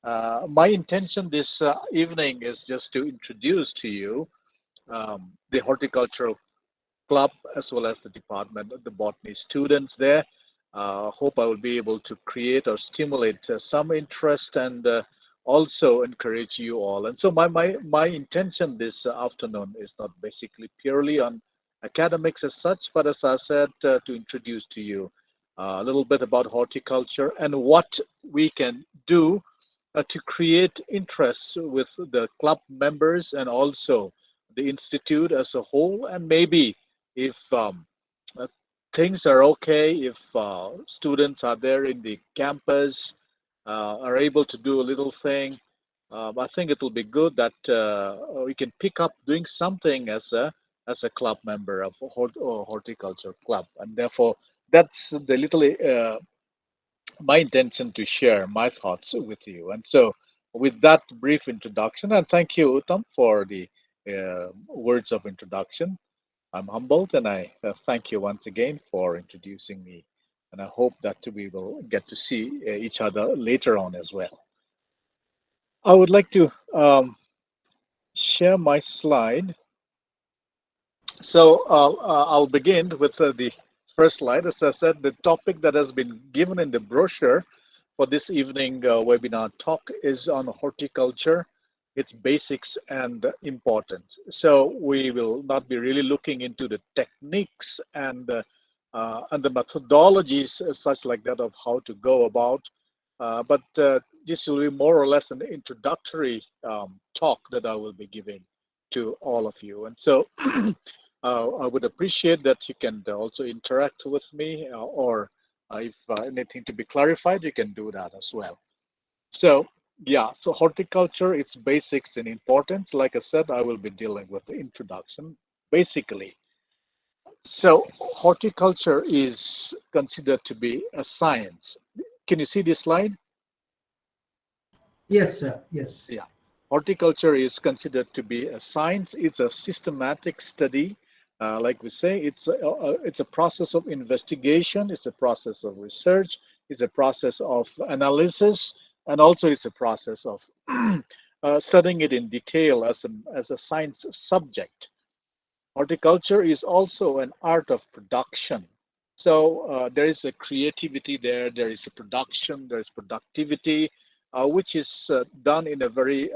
My intention this evening is just to introduce to you the Horticultural Club as well as the department, the botany students there. Hope I will be able to create or stimulate some interest and also encourage you all. And so my intention this afternoon is not basically purely on academics as such, but as I said, to introduce to you a little bit about horticulture and what we can do to create interest with the club members and also the institute as a whole. And maybe if uh, things are okay, if students are there in the campus, are able to do a little thing, I think it will be good that we can pick up doing something as a club member of horticulture club, and therefore that's the little my intention to share my thoughts with you. And so, with that brief introduction, and thank you, Uttam, for the words of introduction. I'm humbled and I thank you once again for introducing me. And I hope that we will get to see each other later on as well. I would like to share my slide. So I'll begin with the first slide. As I said, the topic that has been given in the brochure for this evening webinar talk is on horticulture, its basics and importance. So we will not be really looking into the techniques and the methodologies such like that of how to go about, but this will be more or less an introductory talk that I will be giving to all of you. And so I would appreciate that you can also interact with me, or if anything to be clarified, you can do that as well. So, yeah, so horticulture, its basics and importance. Like I said, I will be dealing with the introduction, basically. So, horticulture is considered to be a science. Can you see this slide? Yes, sir. Yes. Yeah. Horticulture is considered to be a science. It's a systematic study. Like we say, it's a process of investigation. It's a process of research. It's a process of analysis, and also it's a process of studying it in detail as a science subject. Horticulture is also an art of production. So there is a creativity there, there is a production, there is productivity, which is done in a very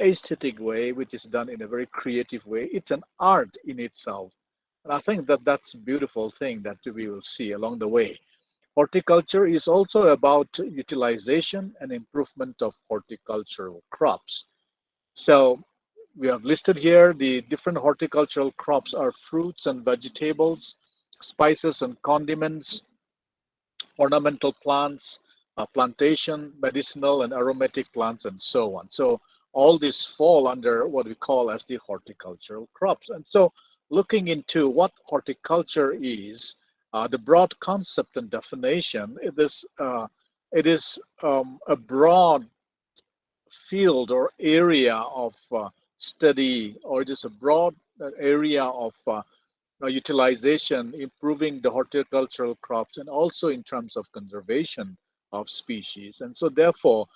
aesthetic way, which is done in a very creative way. It's an art in itself. And I think that that's a beautiful thing that we will see along the way. Horticulture is also about utilization and improvement of horticultural crops. So we have listed here the different horticultural crops are fruits and vegetables, spices and condiments, ornamental plants, plantation, medicinal and aromatic plants, and so on. So all these fall under what we call as the horticultural crops. And so looking into what horticulture is, the broad concept and definition, it is a broad field or area of study, or it is a broad area of utilization, improving the horticultural crops, and also in terms of conservation of species. And so, therefore,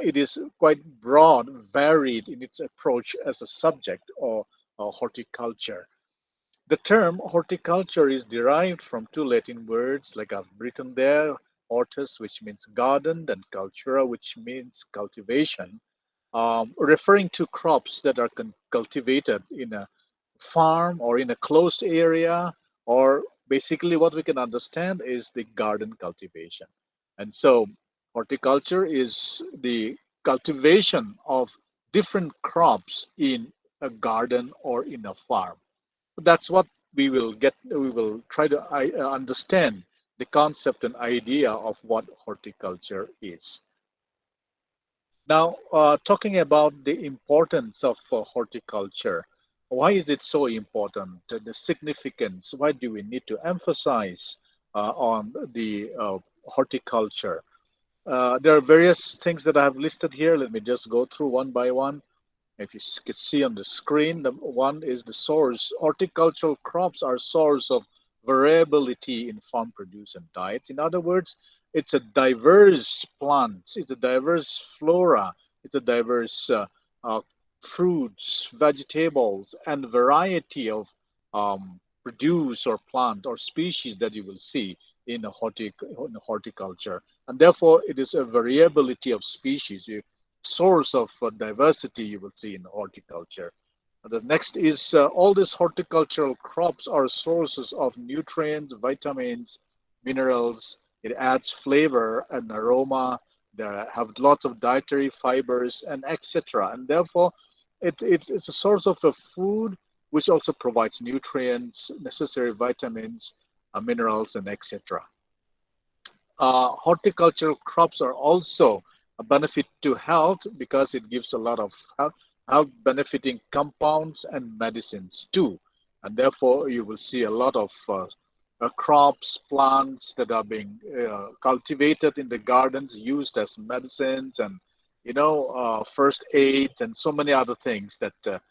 it is quite broad, varied in its approach as a subject or horticulture. The term horticulture is derived from two Latin words, like I've written there, hortus, which means garden, and cultura, which means cultivation, referring to crops that are cultivated in a farm or in a closed area, or basically what we can understand is the garden cultivation. And so, horticulture is the cultivation of different crops in a garden or in a farm. That's what we will try to understand the concept and idea of what horticulture is. Now, talking about the importance of horticulture, why is it so important? The significance, why do we need to emphasize on the horticulture? There are various things that I have listed here. Let me just go through one by one. If you can see on the screen, the one is the source. Horticultural crops are source of variability in farm produce and diet. In other words, It's a diverse plants, it's a diverse flora, it's a diverse uh, fruits, vegetables, and variety of produce or plant or species that you will see in in horticulture. And therefore, it is a variability of species, a source of diversity you will see in horticulture. The next is all these horticultural crops are sources of nutrients, vitamins, minerals. It adds flavor and aroma. They have lots of dietary fibers and etc. And therefore, it's a source of a food which also provides nutrients, necessary vitamins, minerals, and etc. Horticultural crops are also a benefit to health because it gives a lot of health benefiting compounds and medicines too. And therefore, you will see a lot of crops, plants that are being cultivated in the gardens, used as medicines and, first aids and so many other things that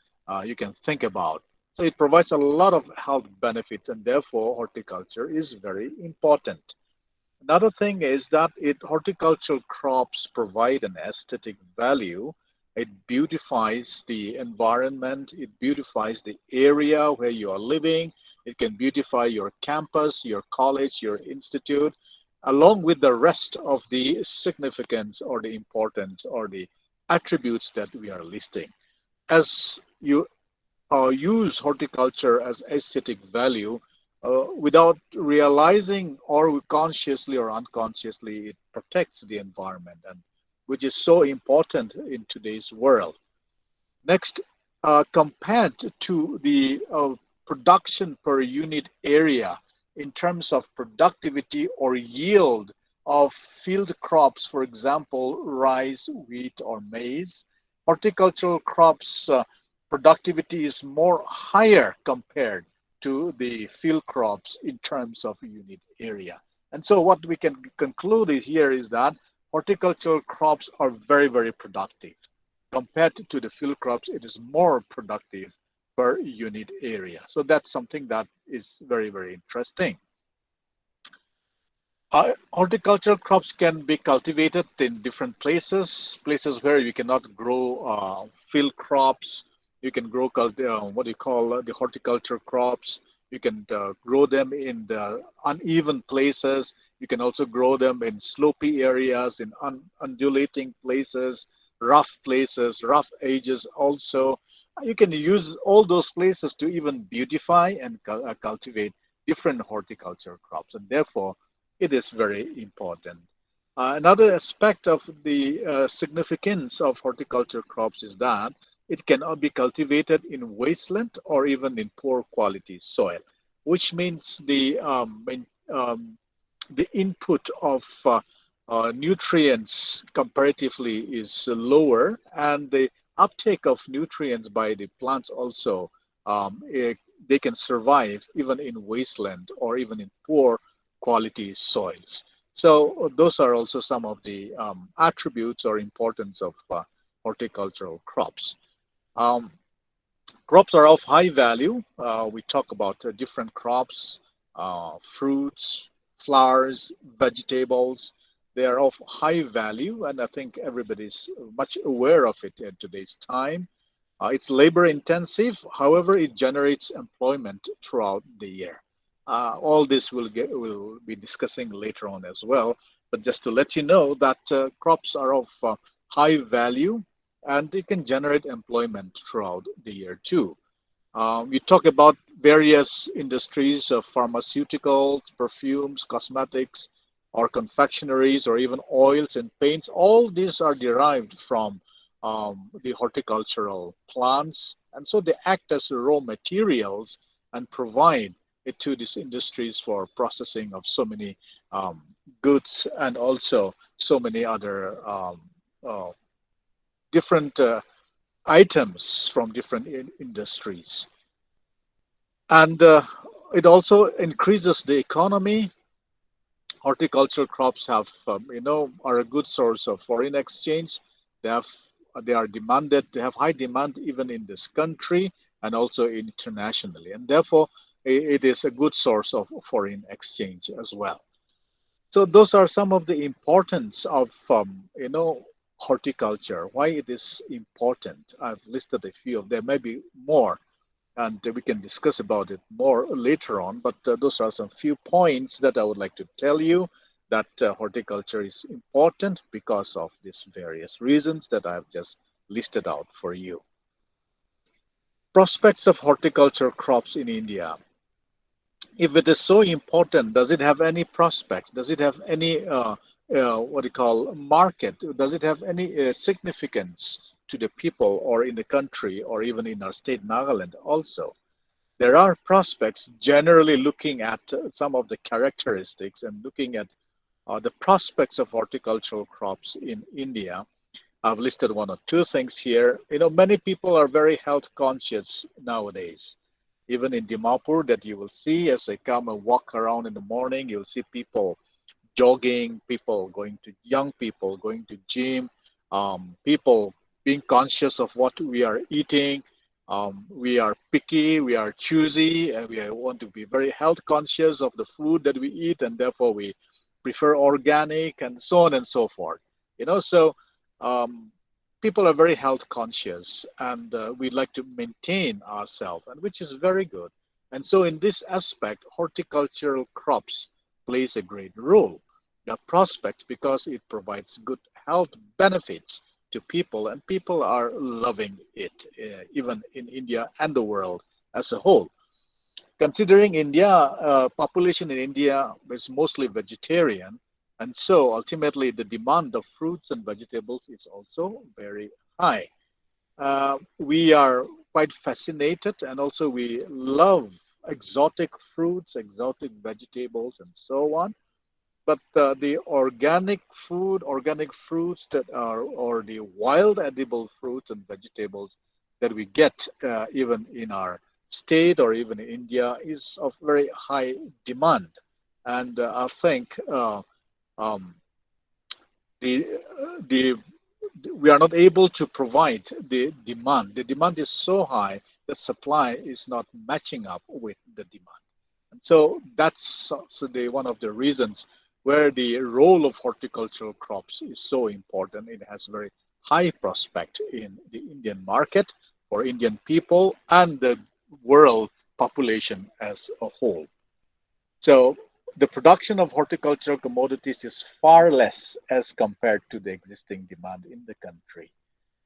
you can think about. So it provides a lot of health benefits, and therefore horticulture is very important. Another thing is that horticultural crops provide an aesthetic value. It beautifies the environment, it beautifies the area where you are living, it can beautify your campus, your college, your institute, along with the rest of the significance or the importance or the attributes that we are listing. As you use horticulture as aesthetic value, without realizing or consciously or unconsciously, it protects the environment, and which is so important in today's world. Next, compared to the production per unit area in terms of productivity or yield of field crops, for example, rice, wheat, or maize, horticultural crops productivity is more higher compared to the field crops in terms of unit area. And so what we can conclude here is that horticultural crops are very, very productive. Compared to the field crops, it is more productive per unit area. So that's something that is very, very interesting. Horticultural crops can be cultivated in different places where you cannot grow field crops. You can grow what do you call the horticulture crops. You can grow them in the uneven places. You can also grow them in slopy areas, in undulating places, rough edges also. You can use all those places to even beautify and cultivate different horticulture crops. And therefore, it is very important. Another aspect of the significance of horticulture crops is that it can be cultivated in wasteland or even in poor quality soil, which means the input of nutrients comparatively is lower, and the uptake of nutrients by the plants also they can survive even in wasteland or even in poor quality soils. So those are also some of the attributes or importance of horticultural crops. Um, Crops are of high value. We talk about different crops, fruits, flowers, vegetables. They are of high value, and I think everybody's much aware of it in today's time. It's labor intensive, however, it generates employment throughout the year. All this we'll be discussing later on as well. But just to let you know that crops are of high value and they can generate employment throughout the year too. We talk about various industries of pharmaceuticals, perfumes, cosmetics, or confectionaries, or even oils and paints. All these are derived from the horticultural plants, and so they act as raw materials and provide it to these industries for processing of so many goods and also so many other uh, different items from different industries. And it also increases the economy. Horticultural crops are a good source of foreign exchange. They have, they are demanded. They have high demand even in this country and also internationally, and therefore it is a good source of foreign exchange as well. So those are some of the importance of horticulture. Why it is important. I've listed a few of them. Maybe more, and we can discuss about it more later on. But those are some few points that I would like to tell you that horticulture is important because of these various reasons that I've just listed out for you. Prospects of horticulture crops in India. If it is so important, does it have any prospects? Does it have any what do you call market? Does it have any significance to the people or in the country or even in our state Nagaland also? There are prospects generally looking at some of the characteristics and looking at the prospects of horticultural crops in India. I've listed one or two things here. Many people are very health conscious nowadays. Even in Dimapur, that you will see as they come and walk around in the morning, you'll see people jogging, young people going to gym, people being conscious of what we are eating. We are picky, we are choosy, and we want to be very health conscious of the food that we eat, and therefore we prefer organic and so on and so forth. So um, people are very health conscious, and we like to maintain ourselves, and which is very good. And so, in this aspect, horticultural crops plays a great role. The prospects because it provides good health benefits to people, and people are loving it, even in India and the world as a whole. Considering India, population in India is mostly vegetarian, and so ultimately the demand of fruits and vegetables is also very high. We are quite fascinated, and also we love exotic fruits, exotic vegetables, and so on. But the organic fruits that are, or the wild edible fruits and vegetables that we get even in our state or even in India is of very high demand. And I think um, the the we are not able to provide the demand. The demand is so high, the supply is not matching up with the demand. And so that's also one of the reasons where the role of horticultural crops is so important. It has very high prospect in the Indian market for Indian people and the world population as a whole. So the production of horticultural commodities is far less as compared to the existing demand in the country.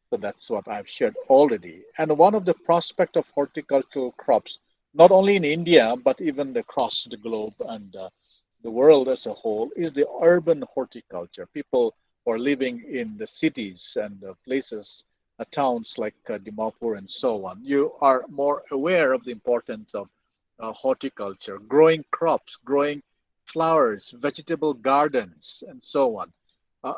So that's what I've shared already. And one of the prospect of horticultural crops, not only in India, but even across the globe and the world as a whole, is the urban horticulture. People who are living in the cities and places, towns like Dimapur and so on, you are more aware of the importance of horticulture, growing crops, growing flowers, vegetable gardens, and so on.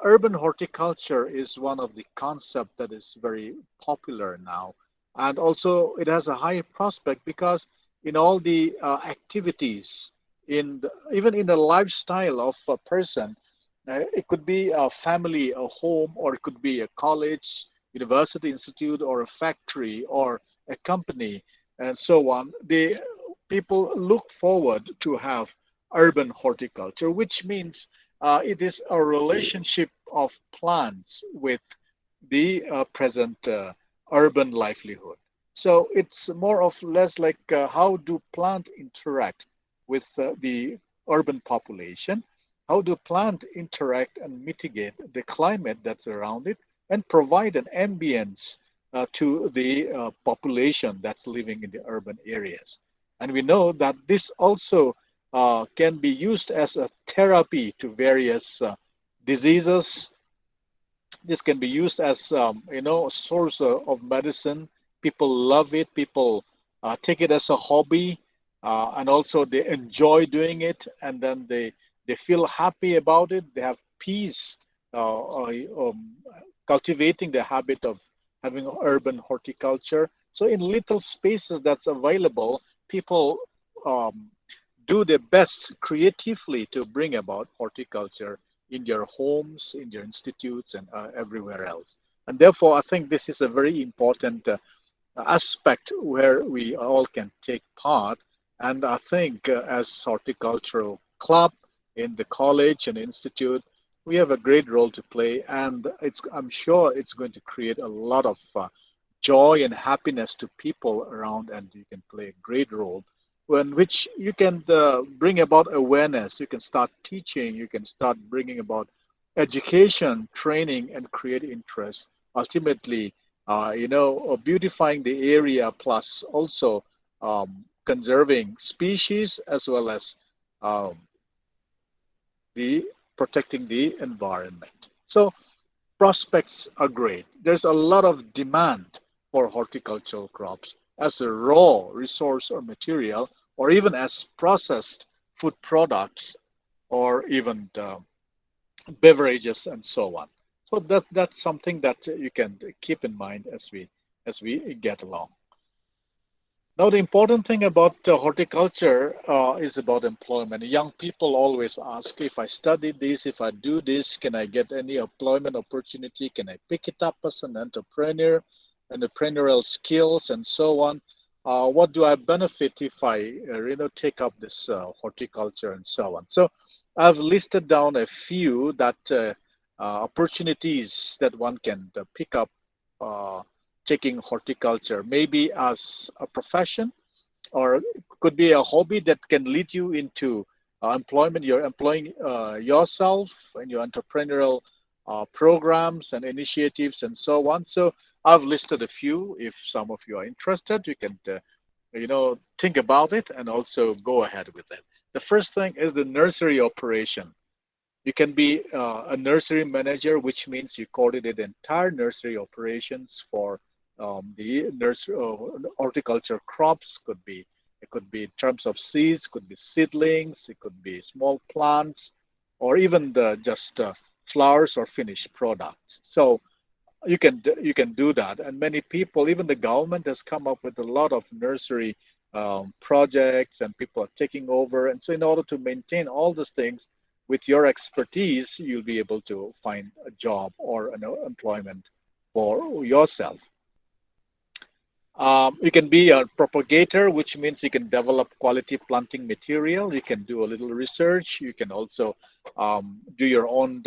Urban horticulture is one of the concepts that is very popular now. And also it has a high prospect because in all the activities, even in the lifestyle of a person, it could be a family, a home, or it could be a college, university, institute, or a factory, or a company, and so on. The people look forward to have urban horticulture, which means it is a relationship of plants with the present urban livelihood. So it's more or less like how do plants interact with the urban population? How do plants interact and mitigate the climate that's around it and provide an ambience to the population that's living in the urban areas? And we know that this also can be used as a therapy to various diseases. This can be used as a source of medicine. People love it. People take it as a hobby, and also they enjoy doing it, and then they feel happy about it. They have peace cultivating the habit of having urban horticulture. So in little spaces that's available, people um, do their best creatively to bring about horticulture in their homes, in their institutes, and everywhere else. And therefore, I think this is a very important aspect where we all can take part. And I think as horticultural club, in the college and institute, we have a great role to play, and I'm sure it's going to create a lot of joy and happiness to people around, and you can play a great role in which you can bring about awareness. You can start teaching, you can start bringing about education, training, and create interest. Ultimately, beautifying the area, plus also conserving species, as well as um, the protecting the environment. So prospects are great. There's a lot of demand for horticultural crops as a raw resource or material, or even as processed food products, or even beverages and so on. So that's something that you can keep in mind as we get along. Now, the important thing about horticulture is about employment. Young people always ask, if I study this, if I do this, can I get any employment opportunity? Can I pick it up as an entrepreneur, entrepreneurial skills, and so on? What do I benefit if I, take up this horticulture and so on? So, I've listed down a few that opportunities that one can pick up uh, taking horticulture, maybe as a profession, or it could be a hobby that can lead you into employment. You're employing yourself and your entrepreneurial programs and initiatives and so on. So I've listed a few. If some of you are interested, you can, think about it and also go ahead with it. The first thing is the nursery operation. You can be a nursery manager, which means you coordinate the entire nursery operations for the nursery horticulture crops. It could be in terms of seeds, could be seedlings, it could be small plants, or even the just flowers or finished products. So you can do that, and many people, even the government, has come up with a lot of nursery projects, and people are taking over. And so, in order to maintain all these things, with your expertise, you'll be able to find a job or an employment for yourself. You can be a propagator, which means you can develop quality planting material. You can do a little research. You can also do your own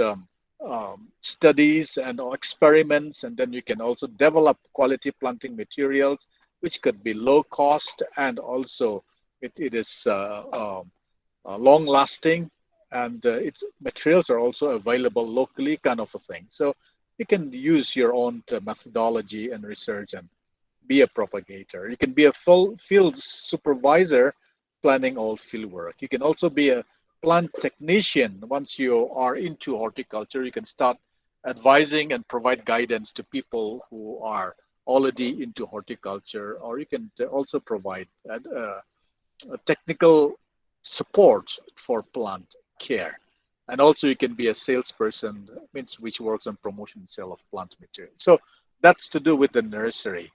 studies and experiments, and then you can also develop quality planting materials, which could be low cost, and also it is long lasting, and its materials are also available locally, kind of a thing. So you can use your own methodology and research and be a propagator. You can be a full field supervisor, planning all field work. You can also be a plant technician. Once you are into horticulture, you can start advising and provide guidance to people who are already into horticulture, or you can also provide technical support for plant care. And also you can be a salesperson, which works on promotion and sale of plant material. So that's to do with the nursery.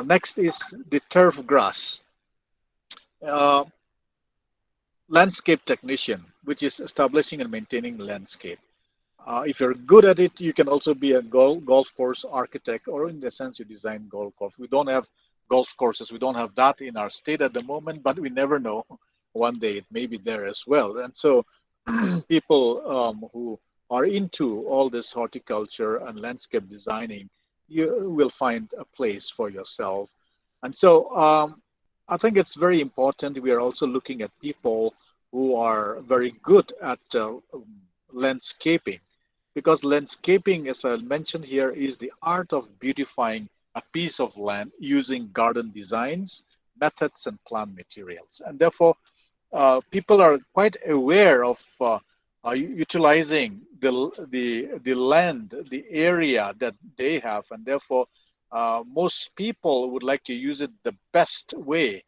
Next is the turf grass. Uh, Landscape technician, which is establishing and maintaining landscape. If you're good at it, you can also be a golf course architect, or in the sense you design golf course. We don't have golf courses. We don't have that in our state at the moment, but we never know. One day it may be there as well. And so people who are into all this horticulture and landscape designing, you will find a place for yourself. And so I think it's very important. We are also looking at people who are very good at landscaping, because landscaping, as I mentioned here, is the art of beautifying a piece of land using garden designs, methods, and plant materials. And therefore, people are quite aware of utilizing the land, the area that they have, and therefore most people would like to use it the best way,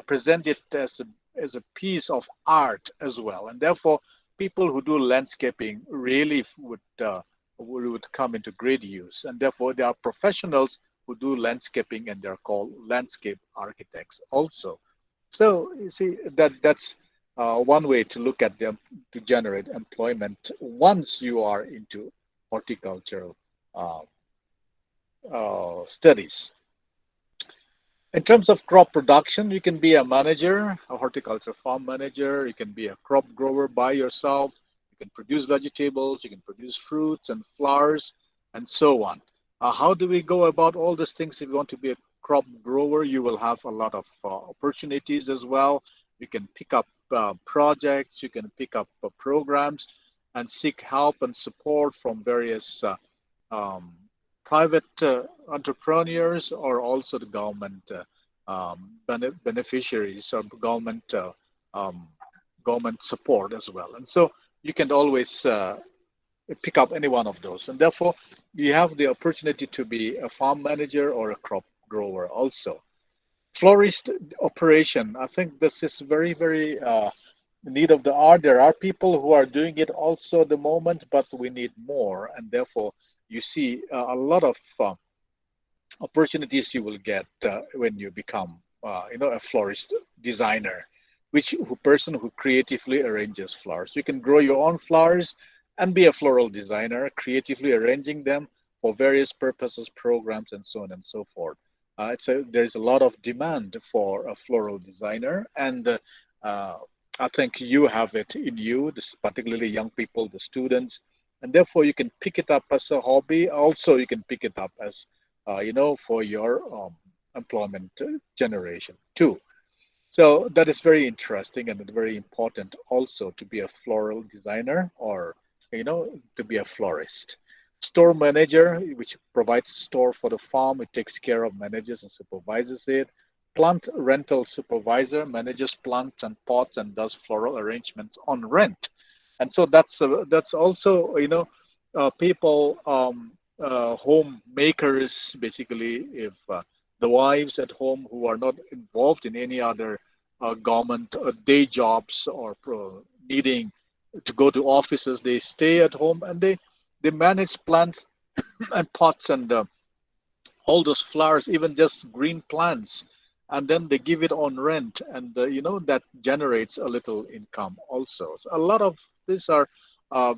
present it as a piece of art as well, and therefore people who do landscaping really would come into great use, and therefore there are professionals who do landscaping, and they're called landscape architects also. So you see that's one way to look at them to generate employment once you are into horticultural uh, studies. In terms of crop production, you can be a manager, a horticulture farm manager. You can be a crop grower by yourself. You can produce vegetables. You can produce fruits and flowers, and so on. How do we go about all these things? If you want to be a crop grower, you will have a lot of opportunities as well. You can pick up projects. You can pick up programs, and seek help and support from various um, private entrepreneurs or also the government beneficiaries or um, government support as well. And so you can always pick up any one of those. And therefore, you have the opportunity to be a farm manager or a crop grower also. Florist operation, I think this is very, very need of the hour. There are people who are doing it also at the moment, but we need more. And therefore, you see a lot of opportunities you will get when you become, a florist designer, which who person who creatively arranges flowers. You can grow your own flowers and be a floral designer, creatively arranging them for various purposes, programs, and so on and so forth. There's a lot of demand for a floral designer, and uh, I think you have it in you, this, particularly young people, the students, and therefore you can pick it up as a hobby. Also, you can pick it up as for your employment generation too. So that is very interesting and very important also to be a floral designer or, to be a florist. Store manager, which provides store for the farm, it takes care of, manages and supervises it. Plant rental supervisor manages plants and pots and does floral arrangements on rent. And so that's also, people, homemakers, basically, if the wives at home who are not involved in any other government day jobs or needing to go to offices, they stay at home and they manage plants and pots and all those flowers, even just green plants, and then they give it on rent, and that generates a little income also. So a lot of these are uh,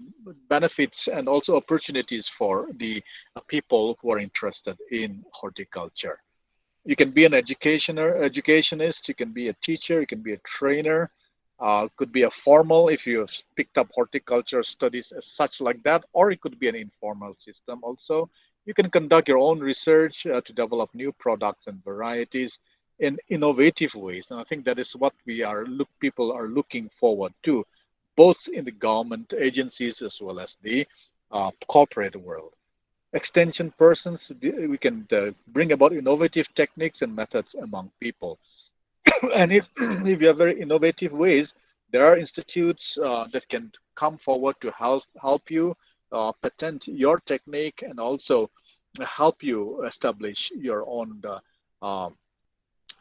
benefits and also opportunities for the people who are interested in horticulture. You can be an educationist, you can be a teacher, you can be a trainer, could be a formal if you have picked up horticulture studies as such like that, or it could be an informal system also. You can conduct your own research to develop new products and varieties in innovative ways. And I think that is what people are looking forward to, both in the government agencies as well as the corporate world. Extension persons, we can bring about innovative techniques and methods among people. And if you have very innovative ways, there are institutes that can come forward to help you patent your technique and also help you establish your own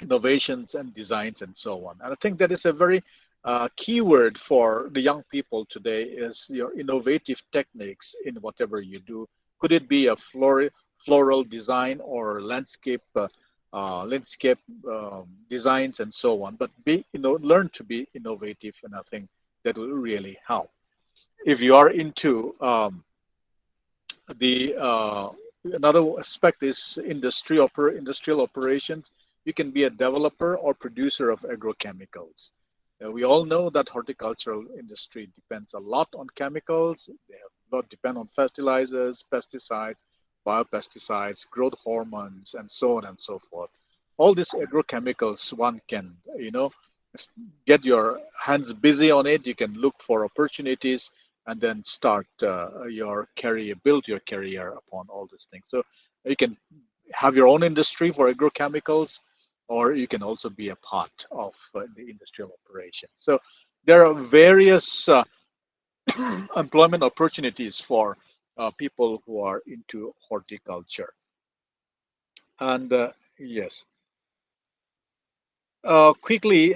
innovations and designs and so on. And I think that is a very key word for the young people today is your innovative techniques in whatever you do. Could it be a floral design or landscape designs and so on? But learn to be innovative, and I think that will really help. If you are into the another aspect is industrial operations. You can be a developer or producer of agrochemicals. We all know that horticultural industry depends a lot on chemicals. They have a lot depend on fertilizers, pesticides, biopesticides, growth hormones, and so on and so forth. All these agrochemicals, one can, get your hands busy on it. You can look for opportunities and then start your career, build your career upon all these things. So you can have your own industry for agrochemicals, or you can also be a part of the industrial operation. So there are various employment opportunities for people who are into horticulture. And yes, quickly,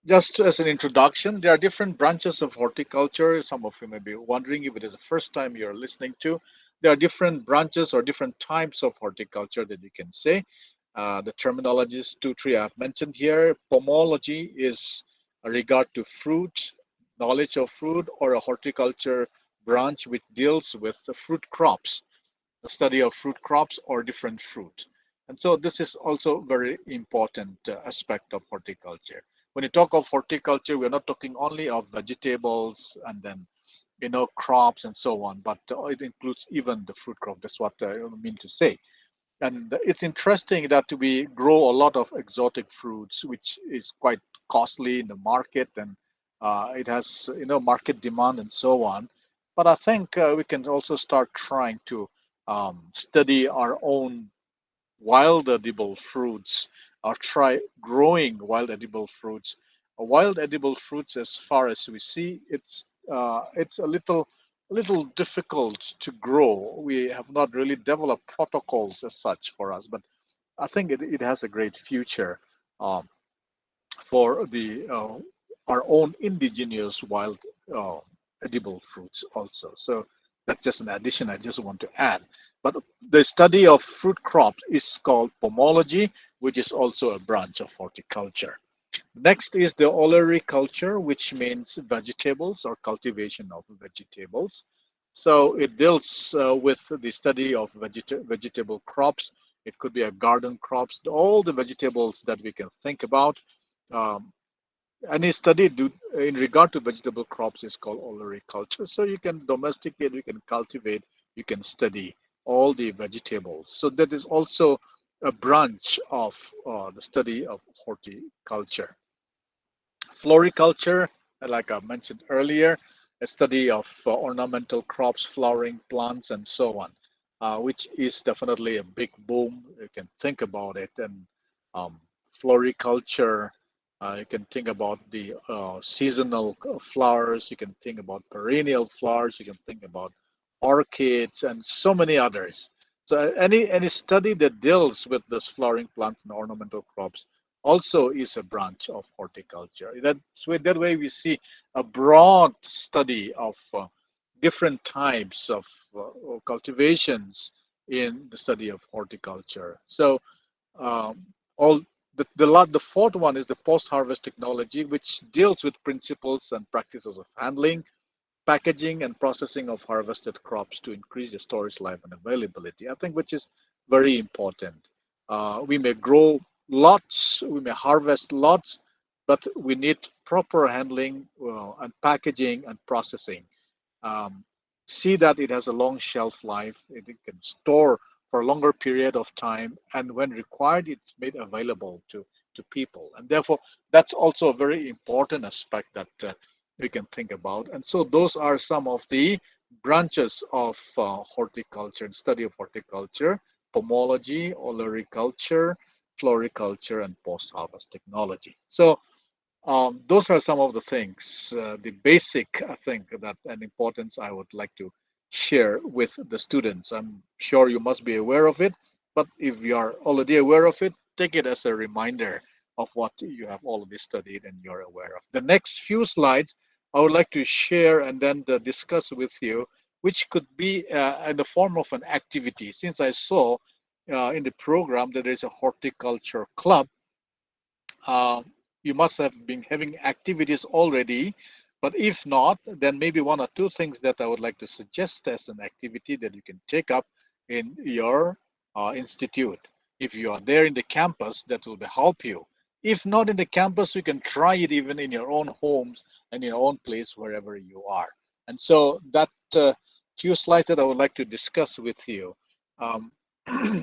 just as an introduction, there are different branches of horticulture. Some of you may be wondering if it is the first time you're listening to. There are different branches or different types of horticulture that you can say. The terminologies, two, three I've mentioned here. Pomology is a regard to fruit, knowledge of fruit, or a horticulture branch which deals with the fruit crops, the study of fruit crops or different fruit. And so this is also very important aspect of horticulture. When you talk of horticulture, we're not talking only of vegetables and then crops and so on, but it includes even the fruit crop. That's what I mean to say. And it's interesting that we grow a lot of exotic fruits, which is quite costly in the market, and it has market demand and so on. But I think we can also start trying to study our own wild edible fruits, or try growing wild edible fruits. Wild edible fruits, as far as we see, it's a little difficult to grow. We have not really developed protocols as such for us, but I think it has a great future um, for the our own indigenous wild uh, edible fruits also. So that's just an addition I just want to add. But the study of fruit crops is called pomology, which is also a branch of horticulture. Next is the olericulture, which means vegetables or cultivation of vegetables. So it deals with the study of vegetable crops. It could be a garden crops, all the vegetables that we can think about. Um, any study in regard to vegetable crops is called olericulture. So you can domesticate, you can cultivate, you can study all the vegetables. So that is also a branch of the study of horticulture. Floriculture, like I mentioned earlier, a study of ornamental crops, flowering plants, and so on, which is definitely a big boom. You can think about it. And um, floriculture, you can think about the seasonal flowers, you can think about perennial flowers, you can think about orchids, and so many others. So any study that deals with those flowering plants and ornamental crops also is a branch of horticulture. That way we see a broad study of different types of cultivations in the study of horticulture. So um, all the fourth one is the post-harvest technology, which deals with principles and practices of handling, packaging, and processing of harvested crops to increase the storage life and availability. I think which is very important. We may grow lots, we may harvest lots, but we need proper handling and packaging and processing. Um, See that it has a long shelf life, it can store for a longer period of time, and when required, it's made available to people. And therefore, that's also a very important aspect that we can think about. And so, those are some of the branches of horticulture and study of horticulture: pomology, olericulture, floriculture, and post-harvest technology. So, those are some of the things, the basic, I think, that an importance I would like to share with the students. I'm sure you must be aware of it, but if you are already aware of it, take it as a reminder of what you have already studied and you're aware of. The next few slides I would like to share and then discuss with you, which could be in the form of an activity. Since I saw in the program that there is a horticulture club, uh, you must have been having activities already. But if not, then maybe one or two things that I would like to suggest as an activity that you can take up in your institute. If you are there in the campus, that will help you. If not in the campus, you can try it even in your own homes and your own place, wherever you are. And so that few slides that I would like to discuss with you. Um,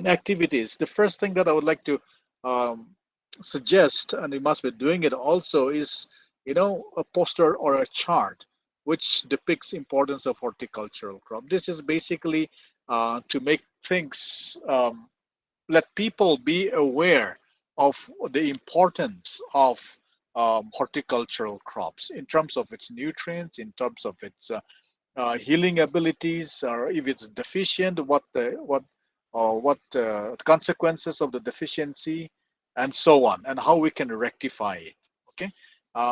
Activities. The first thing that I would like to um, suggest, and we must be doing it also, is a poster or a chart which depicts importance of horticultural crop. This is basically to make things let people be aware of the importance of horticultural crops in terms of its nutrients, in terms of its healing abilities, or if it's deficient, what consequences of the deficiency, and so on, and how we can rectify it. Okay,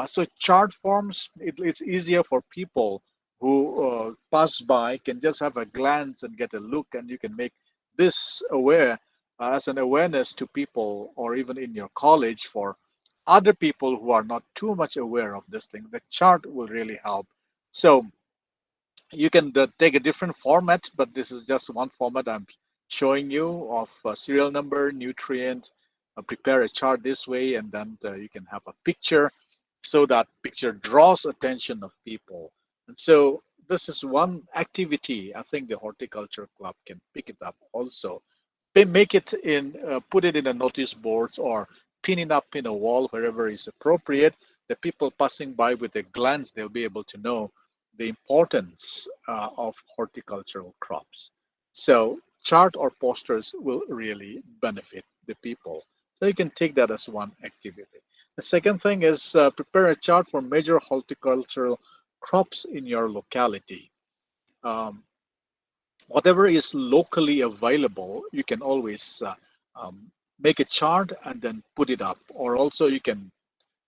so chart forms, it's easier for people who pass by can just have a glance and get a look, and you can make this aware as an awareness to people, or even in your college for other people who are not too much aware of this thing. The chart will really help. So you can take a different format, but this is just one format I'm showing you of serial number, nutrient, prepare a chart this way, and then you can have a picture so that picture draws attention of people. And so this is one activity I think the horticulture club can pick it up also. They make it in, put it in a notice boards or pin it up in a wall wherever is appropriate. The people passing by with a glance, they'll be able to know the importance of horticultural crops. So chart or posters will really benefit the people. So you can take that as one activity. The second thing is prepare a chart for major horticultural crops in your locality. Um, Whatever is locally available, you can always make a chart and then put it up. Or also you can,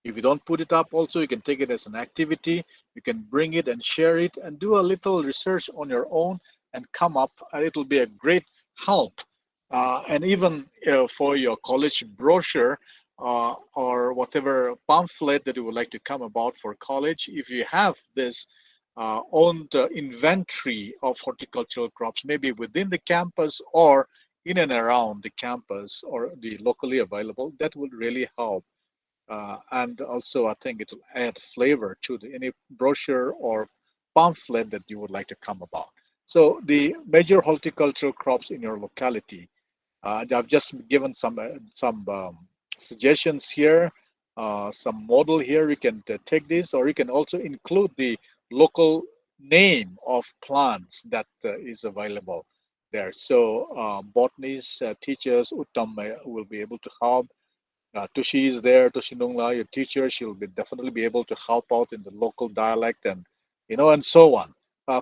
if you don't put it up, also you can take it as an activity. You can bring it and share it and do a little research on your own and come up. And it'll be a great help. And even for your college brochure or whatever pamphlet that you would like to come about for college, if you have this owned inventory of horticultural crops, maybe within the campus or in and around the campus or the locally available, that would really help. And also, I think it will add flavor to any brochure or pamphlet that you would like to come about. So the major horticultural crops in your locality. I've just given some suggestions here, some model here. You can take this, or you can also include the local name of plants that is available there. So botanists, teachers, Uttam will be able to help. Tushi is there, Toshinungla, your teacher. She'll be definitely be able to help out in the local dialect and and so on.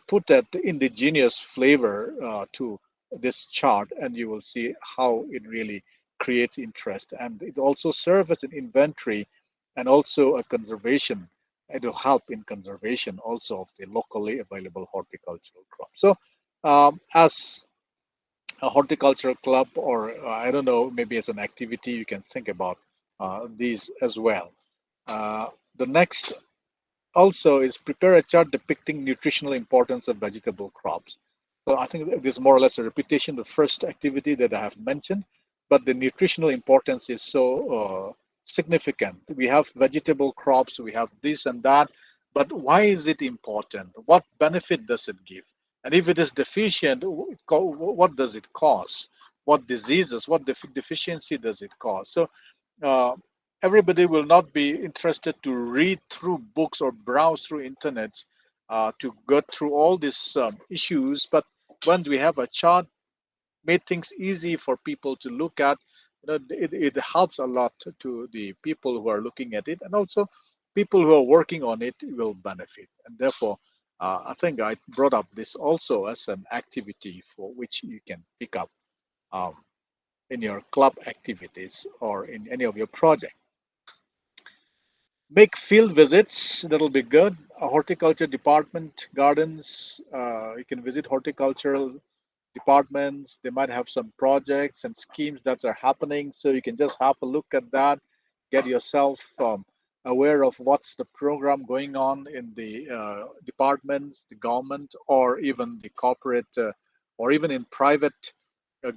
Put that indigenous flavor to this chart, and you will see how it really creates interest. And it also serves as an inventory and also a conservation. It will help in conservation also of the locally available horticultural crops. So, as a horticultural club, or I don't know, maybe as an activity, you can think about these as well. The next also is prepare a chart depicting nutritional importance of vegetable crops. So I think this is more or less a repetition of the first activity that I have mentioned, but the nutritional importance is so significant. We have vegetable crops, we have this and that, but why is it important? What benefit does it give? And if it is deficient, what does it cause? What diseases, what deficiency does it cause? So uh, everybody will not be interested to read through books or browse through internet to go through all these issues. But when we have a chart, made things easy for people to look at, it helps a lot to the people who are looking at it, and also people who are working on it will benefit. And therefore, I think I brought up this also as an activity for which you can pick up um, in your club activities or in any of your projects. Make field visits. That'll be good. A horticulture department, gardens. You can visit horticultural departments. They might have some projects and schemes that are happening. So you can just have a look at that, get yourself aware of what's the program going on in the departments, the government, or even the corporate, or even in private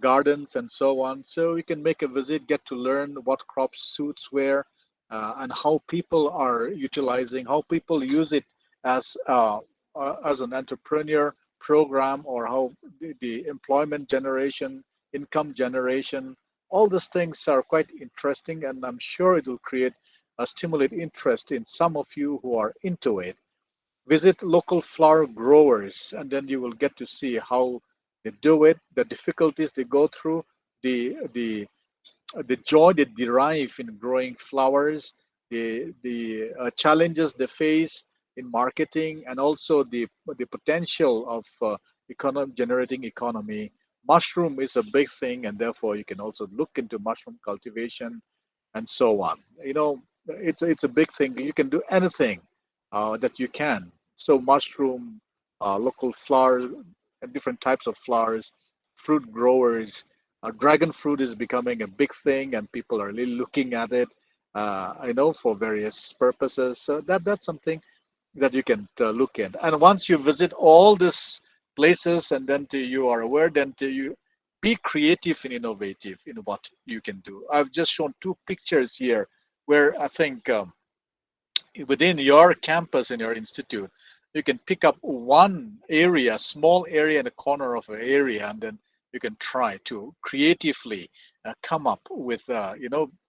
gardens and so on. So you can make a visit, get to learn what crops suits where, and how people are utilizing, how people use it as an entrepreneur program, or how the employment generation, income generation, all these things are quite interesting, and I'm sure it will create a stimulate interest in some of you who are into it. Visit local flower growers, and then you will get to see how they do it, the difficulties they go through, the joy they derive in growing flowers, the challenges they face in marketing, and also the potential of generating economy. Mushroom is a big thing, and therefore you can also look into mushroom cultivation and so on. It's a big thing. You can do anything that you can. So mushroom, local flowers, and different types of flowers, fruit growers. Dragon fruit is becoming a big thing, and people are really looking at it. I know for various purposes. So that's something that you can look at. And once you visit all these places, and then you are aware, then you Be creative and innovative in what you can do. I've just shown two pictures here where I think within your campus and your institute, you can pick up one area, small area in a corner of an area, and then you can try to creatively come up with,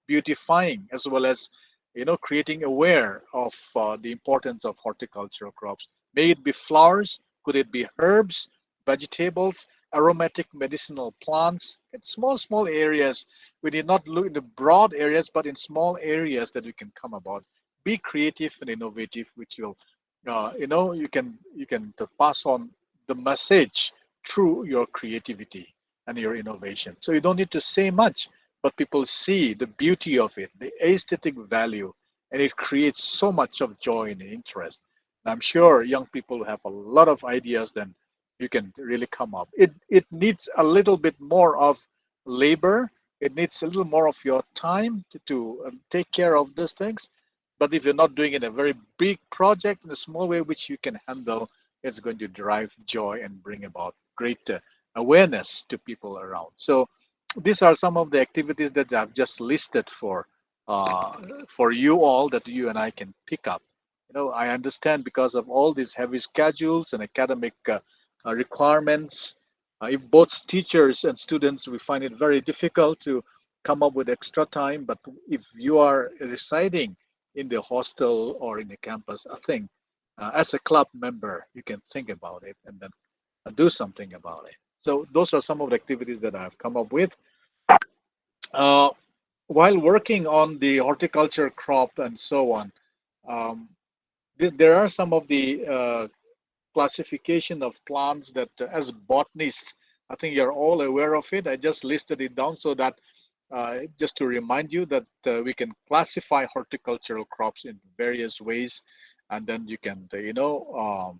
beautifying as well as, creating aware of the importance of horticultural crops. May it be flowers, could it be herbs, vegetables, aromatic medicinal plants, in small areas. We need not look in the broad areas, but in small areas that we can come about. Be creative and innovative, which will you can pass on the message through your creativity and your innovation. So you don't need to say much, but people see the beauty of it, the aesthetic value, and it creates so much of joy and interest. And I'm sure young people have a lot of ideas. Then you can really come up. It needs a little bit more of labor. It needs a little more of your time to take care of these things. But if you're not doing it in a very big project, in a small way which you can handle, it's going to drive joy and bring about great awareness to people around. So these are some of the activities that I've just listed for you all that you and I can pick up. I understand because of all these heavy schedules and academic requirements, if both teachers and students, we find it very difficult to come up with extra time. But if you are residing in the hostel or in the campus, I think as a club member, you can think about it and then do something about it. So those are some of the activities that I've come up with. Uh, while working on the horticulture crop and so on, um, there are some of the classification of plants that, as botanists, I think you're all aware of it. I just listed it down so that just to remind you that we can classify horticultural crops in various ways, and then you can,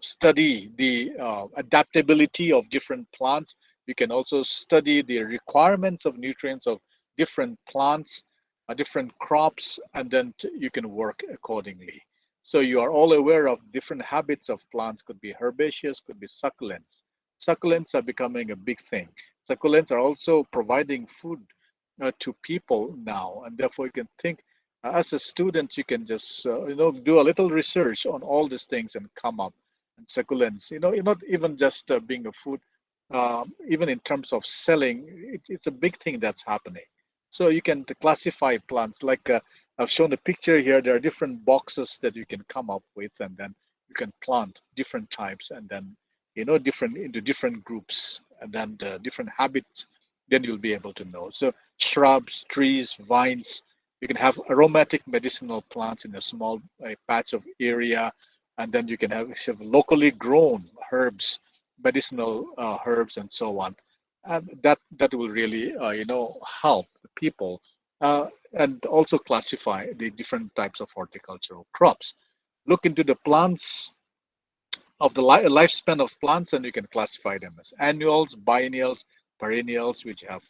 study the adaptability of different plants. You can also study the requirements of nutrients of different plants, different crops, and then you can work accordingly. So you are all aware of different habits of plants, could be herbaceous, could be succulents. Succulents are becoming a big thing. Succulents are also providing food to people now, and therefore you can think as a student, you can just do a little research on all these things and come up. And succulents, you're not even just being a food, even in terms of selling, it's a big thing that's happening. So you can classify plants like I've shown a picture here. There are different boxes that you can come up with, and then you can plant different types, and then different into different groups, and then the different habits. Then you'll be able to know. So shrubs, trees, vines. You can have aromatic medicinal plants in a small patch of area, and then you can have locally grown herbs, medicinal herbs, and so on. And that will really help the people and also classify the different types of horticultural crops. Look into the plants of the lifespan of plants, and you can classify them as annuals, biennials, perennials, which have,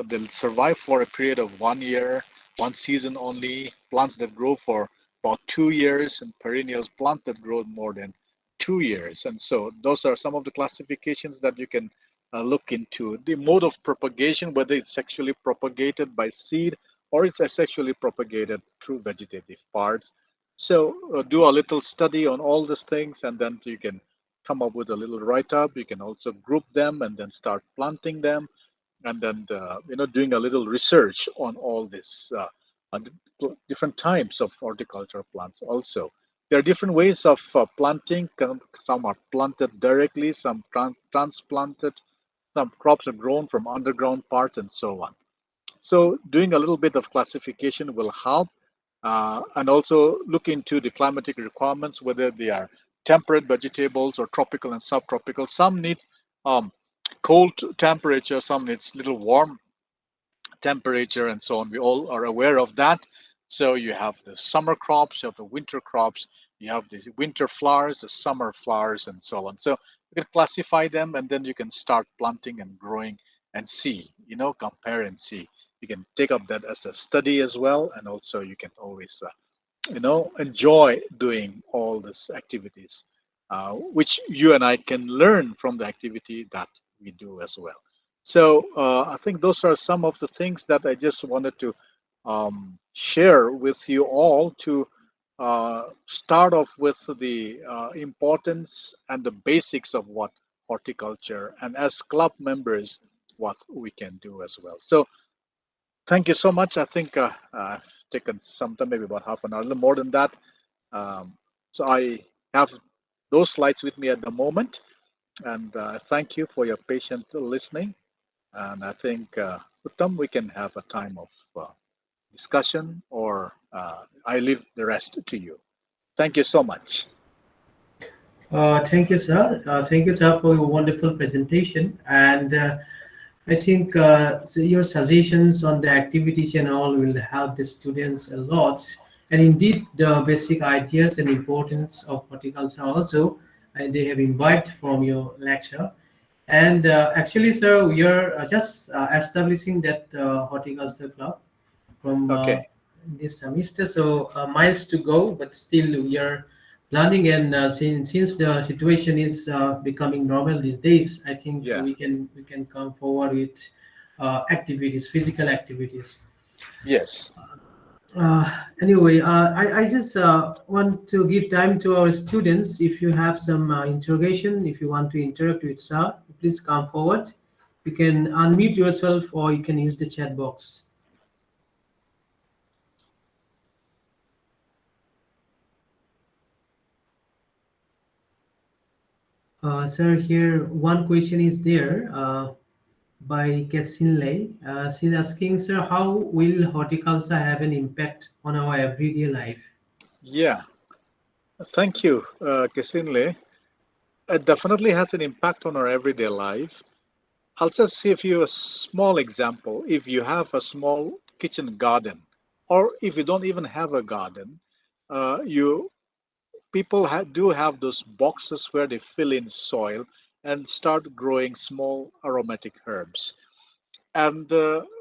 they'll survive for a period of 1 year, one season only. Plants that grow for about 2 years, and perennials, plants that grow more than 2 years. And so those are some of the classifications that you can look into. The mode of propagation, whether it's sexually propagated by seed or it's asexually propagated through vegetative parts. So do a little study on all these things, and then you can come up with a little write-up. You can also group them and then start planting them, and then doing a little research on all this on different types of horticultural plants. Also, there are different ways of planting. Some are planted directly, some transplanted, some crops are grown from underground parts, and so on. So doing a little bit of classification will help, and also look into the climatic requirements, whether they are temperate vegetables or tropical and subtropical. Some need cold temperature, some needs little warm temperature, and so on. We all are aware of that. So you have the summer crops, you have the winter crops, you have the winter flowers, the summer flowers, and so on. So you can classify them, and then you can start planting and growing and see, compare and see. You can take up that as a study as well, and also you can always, enjoy doing all these activities, which you and I can learn from the activity that we do as well. So I think those are some of the things that I just wanted to share with you all to start off with the importance and the basics of what horticulture, and as club members, what we can do as well. So thank you so much. I think I've taken some time, maybe about half an hour, a little more than that. So I have those slides with me at the moment, and thank you for your patient listening. And I think, Uttam, we can have a time of discussion, or I leave the rest to you. Thank you so much. Thank you, sir. Thank you, sir, for your wonderful presentation. And I think so your suggestions on the activities and all will help the students a lot. And indeed, the basic ideas and importance of horticulture also, they have imbibed from your lecture. And actually, sir, we are just establishing that horticulture club from Okay. this semester. So miles to go, but still we are planning. And since the situation is becoming normal these days, I think Yeah. we can come forward with activities, physical activities. Yes. Anyway, I just want to give time to our students. If you have some interrogation, if you want to interact with sir, please come forward. You can unmute yourself or you can use the chat box. Sir, here one question is there by Kesinley. She's asking, sir, how will horticulture have an impact on our everyday life? Yeah. Thank you, Kisinle. It definitely has an impact on our everyday life. I'll just give you a small example. If you have a small kitchen garden, or if you don't even have a garden, you people do have those boxes where they fill in soil and start growing small aromatic herbs. And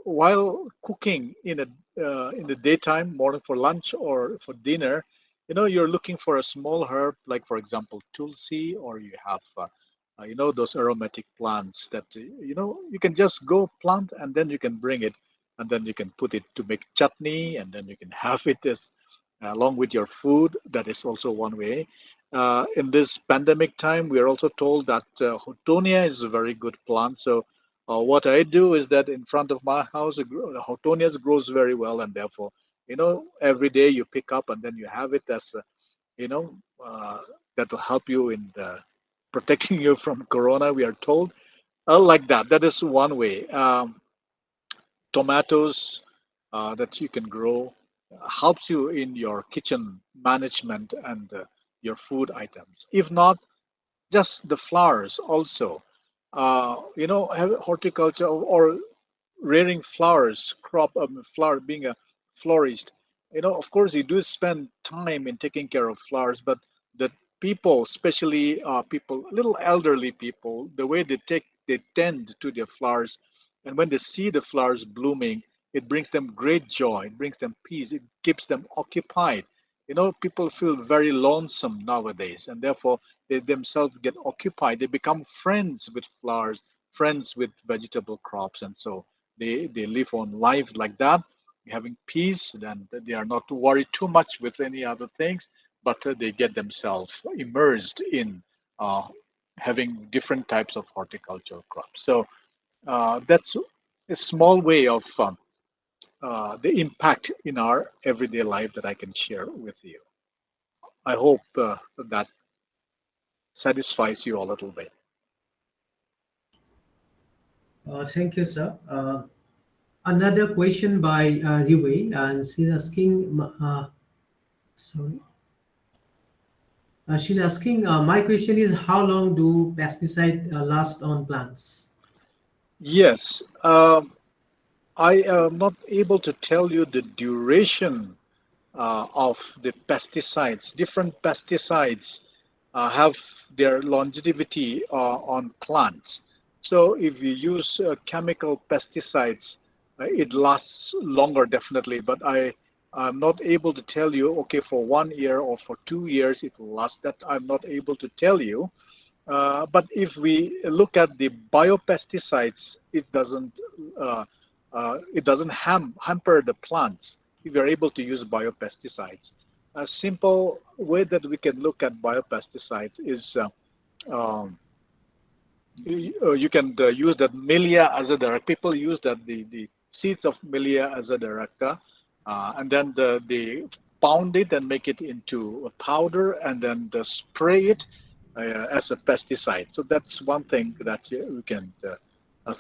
while cooking in the daytime, morning for lunch or for dinner, you're looking for a small herb, like for example tulsi, or you have those aromatic plants that you can just go plant, and then you can bring it, and then you can put it to make chutney, and then you can have it as along with your food. That is also one way. In this pandemic time, we are also told that Houtonia is a very good plant. So what I do is that in front of my house, Houtonias grows very well, and therefore, every day you pick up and then you have it as, you know, uh, that will help you in protecting you from corona. We are told, like that. That is one way. Tomatoes that you can grow helps you in your kitchen management and your food items. If not, just the flowers also. Horticulture or rearing flowers, flower being a florist. Of course, you do spend time in taking care of flowers, but the people, especially people, little elderly people, the way they tend to their flowers, and when they see the flowers blooming, it brings them great joy. It brings them peace. It keeps them occupied. People feel very lonesome nowadays, and therefore they themselves get occupied. They become friends with flowers, friends with vegetable crops, and so they live on life like that, having peace. And they are not worried too much with any other things, but they get themselves immersed in uh, having different types of horticultural crops. So that's a small way of the impact in our everyday life that I can share with you. I hope that satisfies you a little bit. Thank you, sir. Another question by Riwei, and she's asking, sorry, she's asking, my question is, how long do pesticides last on plants? Yes, I am not able to tell you the duration of the pesticides. Different pesticides have their longevity on plants. So if you use chemical pesticides, it lasts longer definitely. But I'm not able to tell you, okay, for 1 year or for 2 years it will last. That I'm not able to tell you. But if we look at the biopesticides, uh, it doesn't hamper the plants if you're able to use biopesticides. A simple way that we can look at biopesticides is um, you can use that Milia azadirachta. People use that the seeds of Milia azadirachta, and then they pound it and make it into a powder, and then spray it as a pesticide. So that's one thing that we can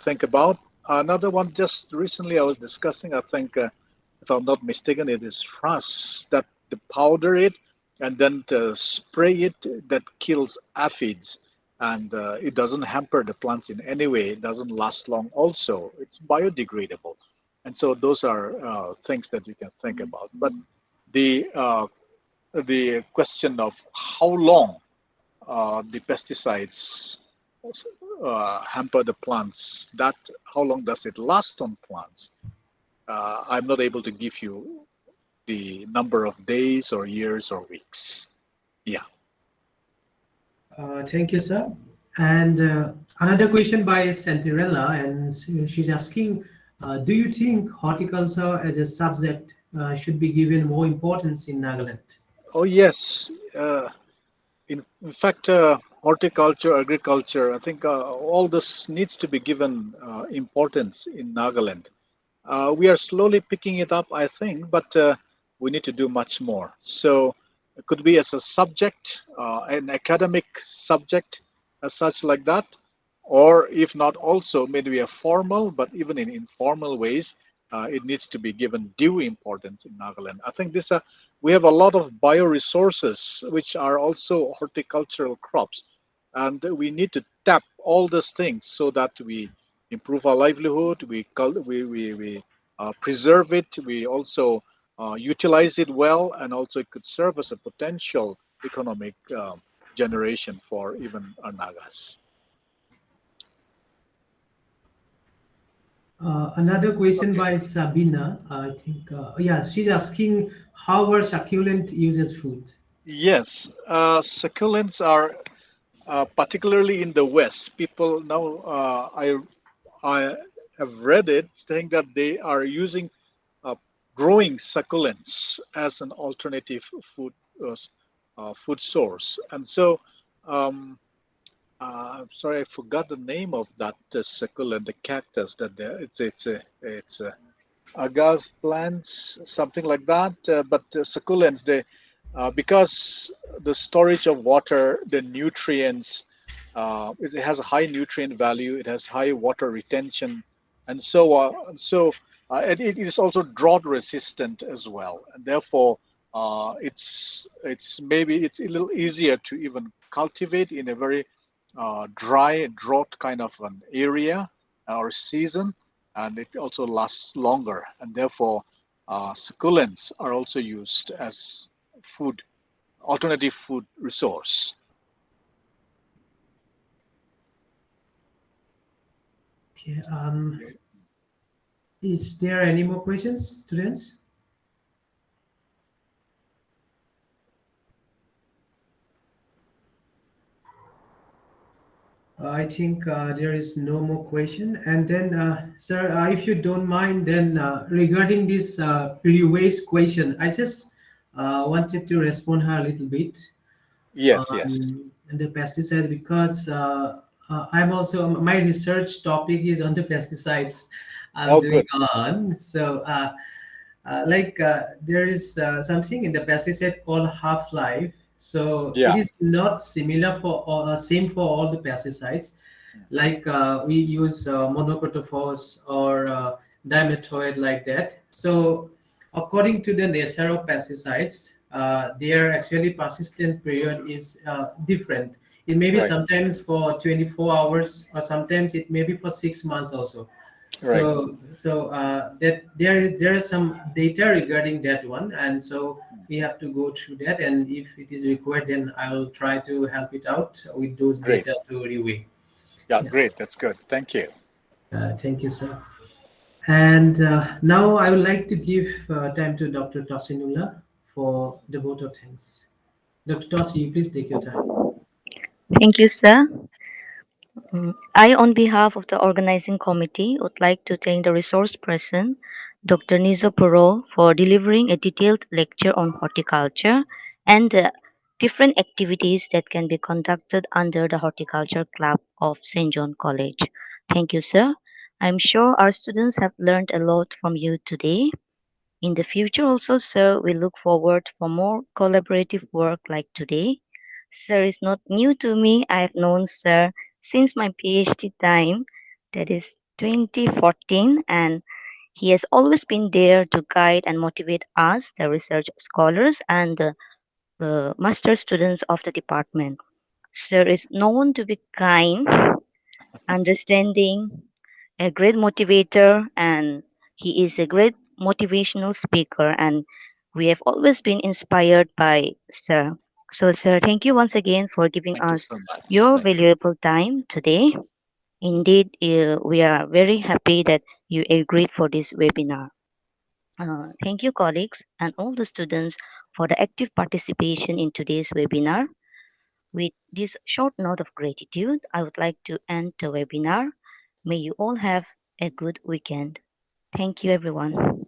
think about. Another one, just recently I was discussing, I think, if I'm not mistaken, it is France that to powder it and then to spray it that kills aphids, and it doesn't hamper the plants in any way. It doesn't last long. Also, it's biodegradable, and so those are things that you can think about. But the uh, the question of how long the pesticides hamper the plants, that how long does it last on plants? I'm not able to give you the number of days or years or weeks. Yeah. Thank you, sir. And another question by Santirella, and she's asking, do you think horticulture as a subject should be given more importance in Nagaland? Oh, yes. In fact, horticulture, agriculture, I think all this needs to be given importance in Nagaland. We are slowly picking it up, I think, but we need to do much more. So it could be as a subject, an academic subject, as such like that, or if not, also maybe a formal, but even in informal ways, it needs to be given due importance in Nagaland. I think this we have a lot of bioresources which are also horticultural crops, and we need to tap all these things so that we improve our livelihood, we preserve it, we also utilize it well, and also it could serve as a potential economic generation for even our Nagas. Another question by Sabina, I think, yeah, she's asking how are succulent uses food? Yes, succulents are particularly in the West. People now, I have read it saying that they are using uh, growing succulents as an alternative food food source. And so, um, I'm sorry, I forgot the name of that succulent, the cactus that there. It's a agave plants, something like that. But succulents, they because the storage of water, the nutrients, it has a high nutrient value. It has high water retention, and it is also drought resistant as well, and therefore it's maybe it's a little easier to even cultivate in a very dry drought kind of an area or season, and it also lasts longer, and therefore succulents are also used as food alternative food resource. Okay, is there any more questions, students? I think there is no more question. And then, sir, if you don't mind, then regarding this re-waste question, I just wanted to respond her a little bit Yes, yes. on the pesticides because I'm also my research topic is on the pesticides I'm Oh, doing good. on. So, there is something in the pesticide called half-life. So it Yeah, is not similar for same for all the pesticides. Like we use monocritophos or dimethoid like that. So according to the nature of pesticides, their actually persistent period is different. It may be right, sometimes for 24 hours, or sometimes it may be for 6 months also. right. That there is some data regarding that one, and so we have to go through that. And if it is required, then I will try to help it out with those Great. data to review. Yeah, Yeah, great. That's good. Thank you. thank you, sir. And now I would like to give time to Dr. Tosinula for the vote of thanks. Dr. Tosi, please take your time. Thank you, sir. I, on behalf of the organizing committee, would like to thank the resource person, Dr. Neizo Puro, for delivering a detailed lecture on horticulture and the different activities that can be conducted under the Horticulture Club of St. John College. Thank you, sir. I'm sure our students have learned a lot from you today. In the future also, sir, we look forward for more collaborative work like today. Sir is not new to me. I have known Sir since my PhD time, that is 2014, and he has always been there to guide and motivate us, the research scholars and the master students of the department. Sir is known to be kind, understanding, a great motivator, and he is a great motivational speaker, and we have always been inspired by Sir. So, Sir, thank you once again for giving Thank you us so much. your Thank you. valuable time today. Indeed, we are very happy that you agreed for this webinar. Thank you, colleagues, and all the students for the active participation in today's webinar. With this short note of gratitude, I would like to end the webinar. May you all have a good weekend. Thank you, everyone.